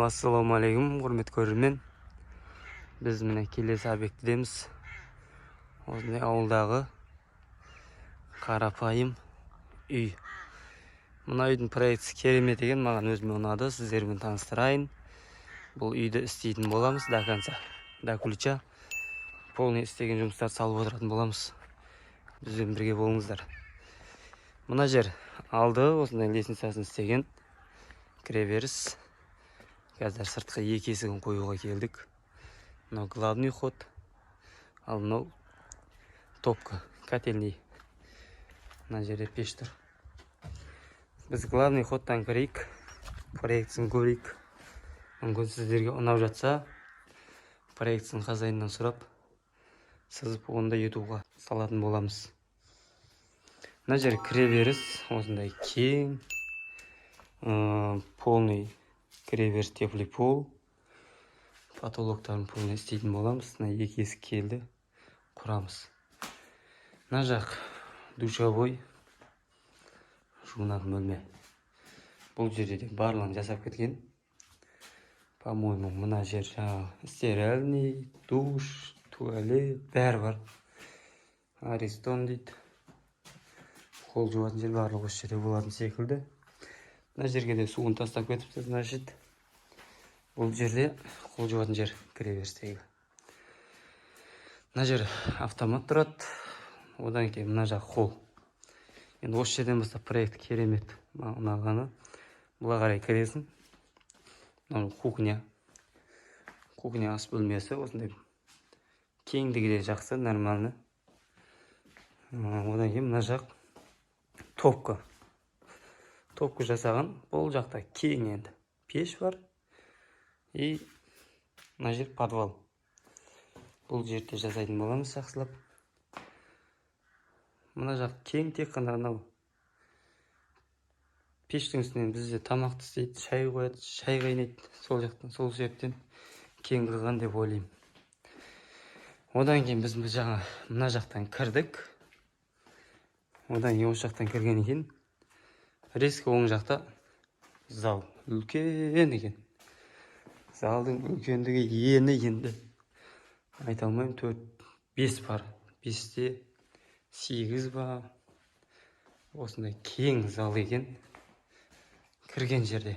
Ассалаумағалейкум, құрметті көрермен. Біз міне келесі объектідеміз. Осындай ауылдағы қарапайым үй. Мына үйдің проектісі керемет екен, маған өзіме ұнады. Сіздермен таныстырайын. Бұл үйді істейтін боламыз до конца, до ключа. Полный істеген жұмыстар салып отыратын боламыз. Бізбен бірге болыңыздар. Мына жер алды, осындай лестницасын істеген. Кіреберіс. Қазір сыртқы екі есігін қоюға келдік. Мынау главный ход, ал мынау топка, котельный. Мына жерде пеш тұр. Біз главный ходтан кірейік, проектісін көрейік. Мүмкін сіздерге ұнап жатса, проектісін хозяиннан сұрап, сызып онда ютубқа салатын боламыз. Мына жер кіреберіс, осындай кең, полный кіреберіс, теплый пол. Потолоктарын полный істейтін боламыз. Мына екі есік келді, құрамыз. Мына жақ душевой, жуынатын бөлме. Бұл жерде де барлығын жасап кеткен. По-моему, мына жер стиральный, душ, туалет, бәрі бар. Аристон дейді. Қол жуатын жер барлығы осы жерде болатын секілді. Мына жерге де суын тастап кетіпті, значит. Бұл жерде қол жуатын жер кіреберістегі. Мына жер автомат тұрады. Одан кейін мына жақ холл. Енді осы жерден бастап проект керемет. Ұнағаны. Бұла қарай кіресің. Мына кухня. Кухня ас бөлмесі. Осындай кеңдігі де жақсы, нормальный. Одан кейін мына жақ топка. Топка жасаған. Бұл жақта кең енді. Пеш бар. И мына жер подвал. Бұл жерде жасайтын боламыз жақсылап. Мына жақ кең, тек қана анау пештің үстінен бізде тамақты істейді, шай қояды, шай қайнайды. Сол жақтан, сол себептен кең қылған деп ойлаймын. Одан кейін біз жаңа мына жақтан кірдік. Одан кейін осы жақтан кірген екен. Резко оң жақта зал. Үлкен екен. Залдың үлкендігі енді айта алмаймын, 4-5 бар. 5-те 8 ба. Осындай кең зал екен. Кірген жерде.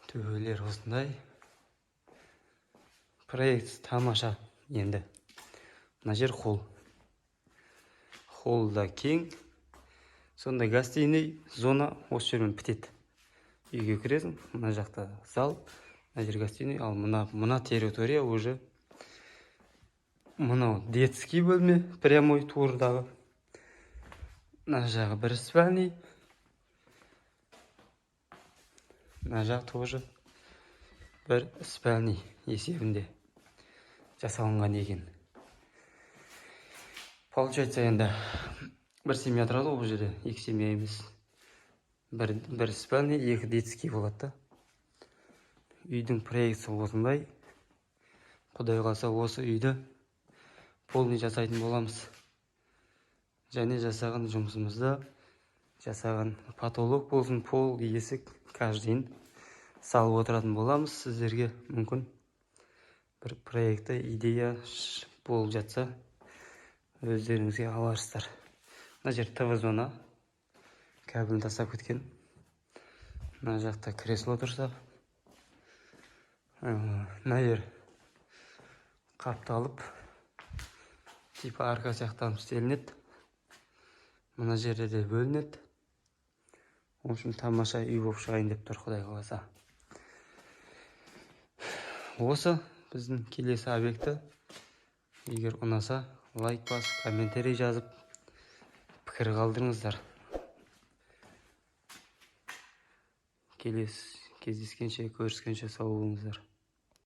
Төбелер осындай. Проект тамаша енді. Мына жер холл. Холлда кең. Сондай гостиный зона осы жермен бітеді. Үйге кіресің, мына жақта зал, мына жер гостиный, ал мына территория уже мынау детский бөлме, прямой турдағы. Мына жағы бір спальный. Мына жақ тоже бір спальный есебінде жасалынған екен. Получается енді бір семья тұрады ол жерде, екі семья емес. Бір спальный, екі детский болады. Үйдің проектісі осындай. Құдай қаласа осы үйді полный жасайтын боламыз. Және жасаған жұмысымызда жасаған потолок болсын, пол, есік, каждыйын салып отыратын боламыз. Сіздерге мүмкін бір проекті, идея болып жатса, өздеріңізге аларсыздар. Мына жер ТВ зона. Кабелін тастап кеткен. Мына жақта кресло тұрса. Мына жер қапталып, типа арка сияқтанып істелінеді. Мына жерде де бөлінеді. В общем, тамаша үй болып шығайын деп тұр, Құдай қаласа. Осы біздің келесі объекті. Егер ұнаса, лайк басып, комментарий жазып, пікір қалдырыңыздар. Келесі кездескенше, көріскенше сау болыңыздар.